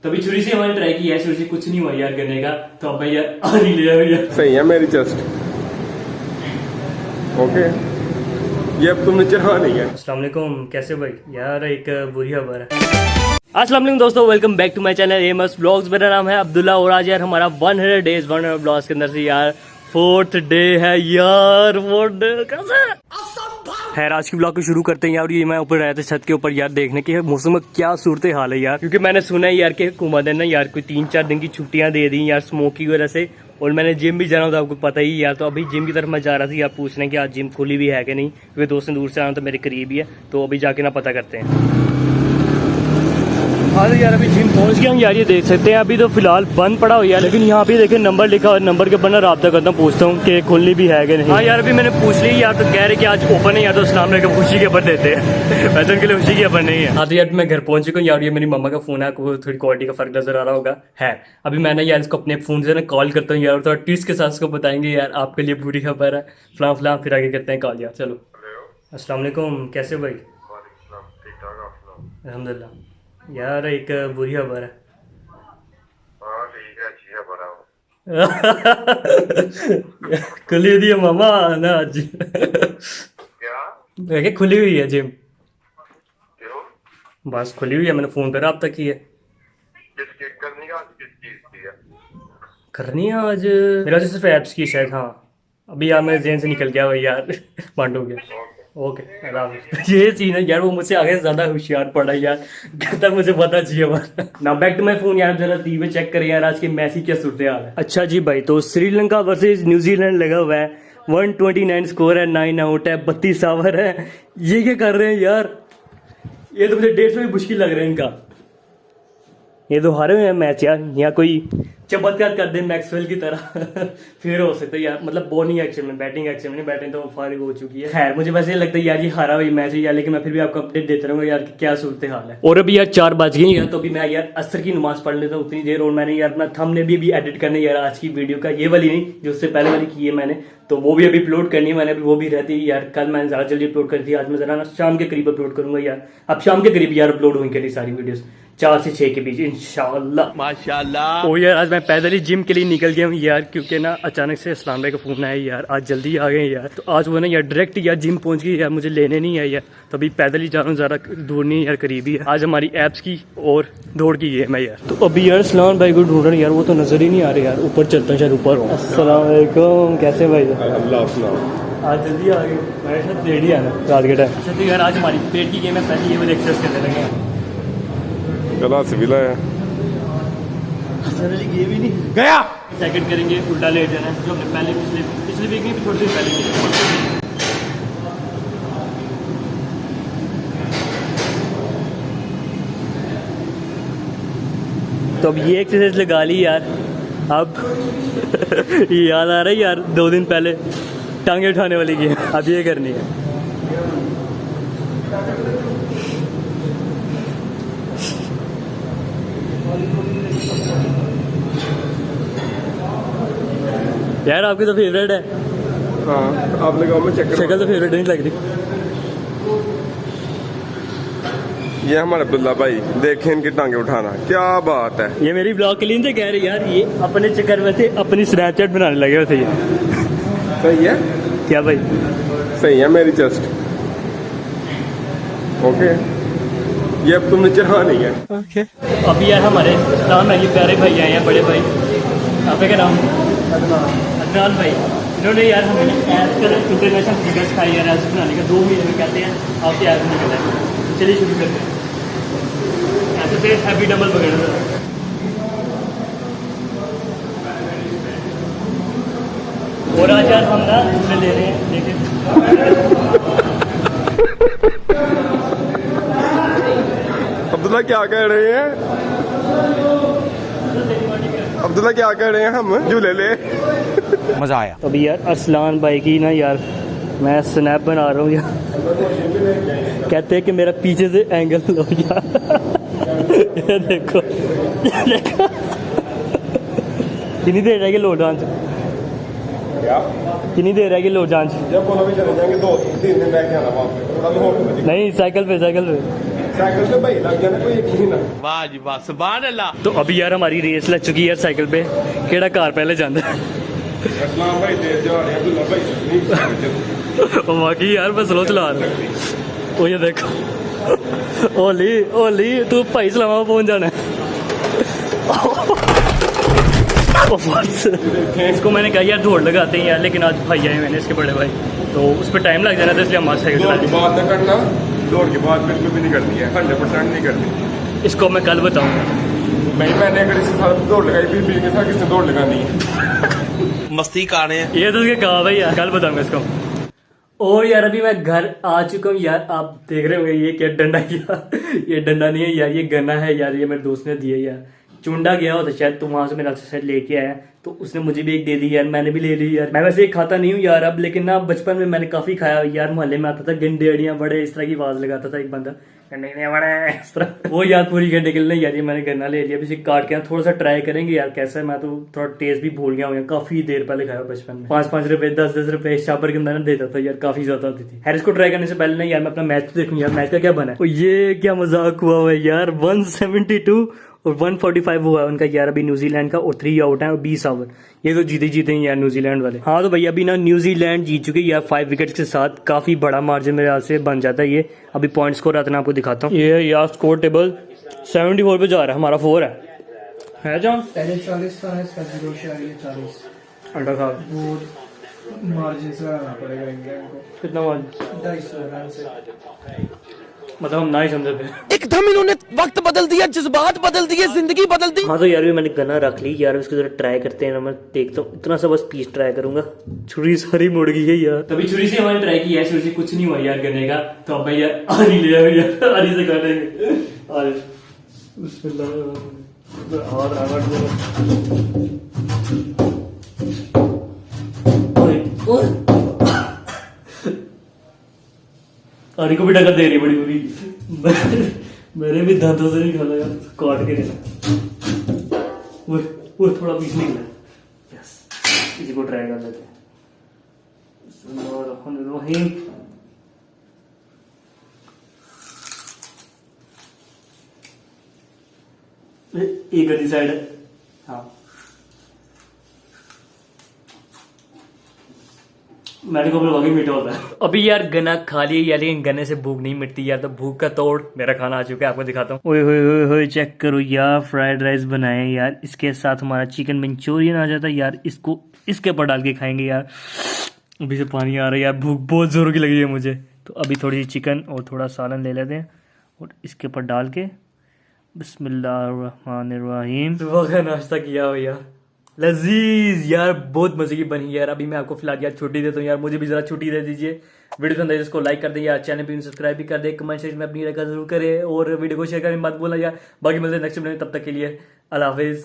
तो अभी छुरी से हमारे ट्राई की है, छुरी से कुछ नहीं हुआ यार करने का। तो अब यार आ नहीं लिया यार। सही है मेरी चेस्ट। ओके, ये अब तुमने चढ़ा नहीं है। अस्सलाम वालेकुम, कैसे भाई? यार एक बुरी खबर है। अस्सलाम वालेकुम दोस्तों, welcome back to my channel MS vlogs. मेरा नाम है अब्दुल्ला और आज यार हमारा 100 डेज 100 व्लॉग्स के अंदर से यार 4th डे है यार। 4th डे कैसे खैर आज की ब्लॉग को शुरू करते हैं यार। ये मैं ऊपर आया था छत के ऊपर यार देखने की मौसम में क्या सूरत हाल है यार, क्योंकि मैंने सुना है यार कि हुकूमत ने ना यार कोई 3-4 दिन की छुट्टियां दे दी यार स्मोक की वजह से। और मैंने जिम भी जाना था, आपको पता ही यार। तो अभी जिम की तरफ मैं जा रहा था यार पूछने कि आज जिम खुली भी है कि नहीं, क्योंकि दोस्त ने दूर से आना तो मेरे करीब ही है। तो अभी जाके ना पता करते हैं। हाँ यार अभी जिम पहुंच गया हूँ यार। ये देख सकते हैं अभी तो फिलहाल बंद पड़ा हुआ है, लेकिन यहाँ पे देखें नंबर लिखा और नंबर के ऊपर ना रब्ता करता हूँ, पूछता हूँ कि खुलनी भी है कि नहीं। हाँ यार अभी मैंने पूछ ली यार, तो कह रहे कि आज ओपन है यार। तो इस्लाम ने खुशी के ऊपर देते हैं वैसे उनके लिए खुशी के ऊपर नहीं है। हाँ तो यार मैं घर पहुंच चुका हूँ यार। ये मेरी मम्मा का फोन है, आपको थोड़ी क्वालिटी का फर्क नजर आ रहा होगा है। अभी मैंने यार इसको अपने फोन से ना कॉल करता हूँ यार, थोड़ा ट्विस्ट के साथ इसको बताएंगे यार आपके लिए बुरी खबर है फलां फिर आगे करते हैं कॉल यार। चलो अस्सलाम वालेकुम, कैसे भाई? अल्हम्दुलिल्लाह। यार एक बुरी खबर है। खुली दी है मामा ना आज। क्या खुली हुई है जिम? बस खुली हुई है, मैंने फोन पे रब्ता की है। करनी है आज मेरा तो सिर्फ एप्स की शायद। हाँ अभी यार मेरे जेन से निकल गया भाई यार बंद हो गया। ओके ये सीन है यार, वो मुझसे आगे ज्यादा होशियार पड़ा यार, कहता मुझे पता चाहिए ना। बैक टू माय फोन यार, जरा टीवी चेक करें यार आज के मैसी क्या सूरत हाल है। अच्छा जी भाई, तो श्रीलंका वर्सेस न्यूजीलैंड लगा हुआ है। 129 स्कोर है, 9 आउट है, 32 ओवर है। ये क्या कर रहे हैं यार? ये तो मुझे 150 भी मुश्किल लग रहा है इनका। ये तो हारे हुए हैं मैच यार। यहाँ कोई चमत्कार कर दे मैक्सवेल की तरह फिर हो सकता है यार। मतलब बॉलिंग एक्शन में, बैटिंग एक्शन में नहीं, बैटिंग तो फारिग हो चुकी है। खैर मुझे वैसे लगता है यार ये हारा हुई मैच है यार, लेकिन मैं फिर भी आपको अपडेट देता रहूंगा यार कि क्या सूरत हाल है। और अभी यार 4 बज गई यार, तो अभी मैं यार असर की नमाज पढ़ लेता हूँ उतनी देर। और मैंने यार अपना थंबनेल भी एडिट करने यार आज की वीडियो का, ये वाली नहीं जो उससे पहले वाली की है मैंने, तो वो भी अभी अपलोड करनी है मैंने। अभी वो भी रहती है यार, कल मैंने ज्यादा जल्दी अपलोड कर दी, आज मैं जरा ना शाम के करीब अपलोड करूंगा यार। अब शाम के करीब यार अपलोड होंगी सारी वीडियोस 4 से 6 के बीच इंशाल्लाह माशाल्लाह। ओ यार आज मैं पैदल ही जिम के लिए निकल गया हूँ यार, क्योंकि ना अचानक से इस्लाम भाई का फोन आया यार, आज जल्दी आ गए यार। तो आज वो ना यार डायरेक्ट यार जिम पहुंच गई यार, मुझे लेने नहीं आया यार। तो अभी पैदल ही जा रहा हूँ, ज़्यादा दूर नहीं यार, करीब ही है। आज हमारी एप्स की और दौड़ की गेम है यार। तो अभी यार इस्लाम भाई को ढूंढ रहे यार, वो तो नजर ही नहीं आ रहे यार। ऊपर चलता हूँ शायद ऊपर हूँ। अस्सलाम वालेकुम, कैसे भाई? आज जल्दी आ गए, मेरे साथ लेट ही आना रात के टाइम। अच्छा तो यार आज हमारी पेट की गेम है, पहले ये वाली एक्सरसाइज करने लगे हैं। गला सिविला है ये भी नहीं गया। सेकंड करेंगे उल्टा लेट जाना, जो हमने पहले पिछले वीक में थोड़ी देर पहले किया। तो अब ये एक्सरसाइज लगा ली यार। अब याद आ रहा है यार 2 दिन पहले टांगे उठाने वाली गेम, अब ये करनी है। यार आपकी तो फेवरेट है। हाँ आप लगाओ, मैं चेक शक्ल तो फेवरेट नहीं लग रही। ये हमारे अब्दुल्ला भाई, देखें इनकी टांगे उठाना, क्या बात है। ये मेरी ब्लॉग के लिए नहीं कह रही यार, ये अपने चक्कर में थे, अपनी स्नैपचैट बनाने लगे हुए थे ये। सही है क्या भाई? सही है मेरी चेस्ट। ओके, ये अब तुमने चढ़ा नहीं है। ओके अभी यार हमारे इस्लाम है, ये प्यारे भाई आए हैं, बड़े भाई। आपका क्या नाम? अदनान भाई। इन्होंने यार हमें एप्स का इंटरनेशनल फिगर सिखाई यार एप्स बनाने का। 2 महीने में कहते हैं आपके एप्स निकल है। चलिए शुरू करते हैं। ऐसे से हैप्पी डबल वगैरह। और आज यार हम ना इसमें ले रहे हैं, लेकिन अब्दुल्ला क्या कह रहे हैं? अब्दुल्ला क्या कह रहे हैं? हम झूले ले मजा आया। तो अभी यार अरसलान भाई की ना यार मैं स्नैप बना रहा हूँ यार, कहते हैं कि मेरा पीछे से एंगल लो यार। ये देखो कितनी देर रहेगी लो डांस? कितनी देर रहेगी लो डांस? जब बोला भी चले जाएंगे 2-3 दिन रह के आना वहाँ पे। नहीं साइकिल पे साइकिल पे भाई लग जाना कोई एक महीना वाह जी वाह सुभान अल्लाह। तो अभी यार हमारी रेस लग चुकी है यार साइकिल पे, केड़ा कार पहले जाता है। इस्लाम भाई तेज जा रहे अब्दुल्ला भाई नहीं ओ बाकी यार मैं स्लो चला रहा हूँ। ओ ये देखो ओली तू भाई सलामा पहुंच जाना है। ओ बस। इसको मैंने कहा यार दौड़ लगाते हैं यार, लेकिन आज भाई आए मैंने इसके बड़े भाई, तो उस पर टाइम लग जाना था, इसलिए हमारे साइकिल दौड़ चला की बात न करना, दौड़ की बात बिल्कुल भी नहीं करनी है, 100% नहीं करनी। इसको मैं कल बताऊंगा। भाई मैंने अगर इसके साथ दौड़ लगाई फिर बीच के साथ किसने दौड़ लगानी है। मस्ती कर रहे हैं। ये तो उसके कहा भाई यार, कल बताऊंगा इसको। और यार अभी मैं घर आ चुका हूँ यार, आप देख रहे होंगे ये क्या डंडा किया। ये डंडा नहीं है यार, ये गन्ना है यार, ये मेरे दोस्त ने दिया यार। चुंडा गया होता शायद, तो वहां से मेरा शायद लेके आया, तो उसने मुझे भी एक दे दी यार, मैंने भी ले ली यार। मैं वैसे एक खाता नहीं हूँ यार अब, लेकिन ना बचपन में मैंने काफी खाया यार। मोहल्ले में आता था गंडे अड़ियाँ बड़े, इस तरह की आवाज लगाता था एक बंदा, गंडे बड़े इस तरह। वो याद पूरी घंटे के लिए यार, ये मैंने गन्ना ले लिया। इसे काट के थोड़ा सा ट्राई करेंगे यार कैसा है। मैं तो थोड़ा टेस्ट भी भूल गया हूँ यार, काफी देर पहले खाया बचपन में। 5-5 रुपए 10-10 रुपए शापर के अंदर देता था यार, काफी ज्यादा होती थी। खैर इसको ट्राई करने से पहले ना यार मैं अपना मैच तो देखूँ यार, मैच का क्या बना है। ये क्या मजाक हुआ है यार, 172 और 145 हुआ है उनका यार अभी न्यूजीलैंड का, और 3 आउट है और 20 ओवर। ये तो जीते हैं यार न्यूजीलैंड वाले। हाँ तो भैया अभी ना न्यूजीलैंड जीत चुकी है यार 5 विकेट्स के साथ, काफी बड़ा मार्जिन मेरे हाथ से बन जाता है ये। अभी पॉइंट स्कोर आता है, आपको दिखाता हूँ। ये यार स्कोर टेबल 74 पे जा रहा है, हमारा 4 है जॉन। पहले 40 था, इसका 0.40 अंडा खा वो मार्जिन से हराना पड़ेगा इंग्लैंड को कितना मार्जिन, 250 रन से। मतलब हम ना ही समझे थे। एकदम इन्होंने वक्त बदल दिया, जज्बात बदल दिए, जिंदगी बदल दी। हाँ तो यार मैंने गन्ना रख ली यार, इसको जरा ट्राई करते हैं। मैं देखता हूँ, इतना सा बस पीस ट्राई करूंगा। छुरी सारी मुड़ गई है यार। तभी छुरी से हमारी ट्राई की है, छुरी से कुछ नहीं हुआ यार गन्ने का। तो अब भैया आरी ले आओ यार, आरी से कर लेंगे। आरी को भी टक्कर दे रही है बड़ी बुरी। मेरे भी दांतों से नहीं खाना यार, काट के देना। वो थोड़ा पीस निकला। यस, इसी को ट्राई कर लेते हैं। बिस्मिल्लाहिर्रहमानिर्रहीम। एक गली साइड है। हाँ मैंने को वाकई मीठा होता है। अभी यार गन्ना खा लिया यार, लेकिन गन्ने से भूख नहीं मिटती यार, तो भूख का तोड़ मेरा खाना आ चुका है, आपको दिखाता हूँ। ओए होए होए चेक करो यार, फ्राइड राइस बनाए यार, इसके साथ हमारा चिकन मंचूरियन आ जाता है यार। इसको इसके ऊपर डाल के खाएंगे यार। अभी से पानी आ रहा है यार, भूख बहुत जोरों की लगी है मुझे। तो अभी थोड़ी सी चिकन और थोड़ा सालन ले लेते हैं और इसके ऊपर डाल के बिस्मिल्लाहिर्रहमानिर्रहीम। सुबह का नाश्ता किया हो यार, लजीज यार, बहुत मजे की बनी यार। अभी मैं आपको फिलहाल यार छुट्टी देता हूँ यार, मुझे भी जरा छुट्टी दे दीजिए। वीडियो पसंद है इसको लाइक कर दें यार, चैनल पे सब्सक्राइब भी कर दे, कमेंट सेक्शन में अपनी राय जरूर करें और वीडियो को शेयर करने मत भूलना यार। बाकी मिलते हैं नेक्स्ट वीडियो में, तब तक के लिए अल्लाह हाफिज।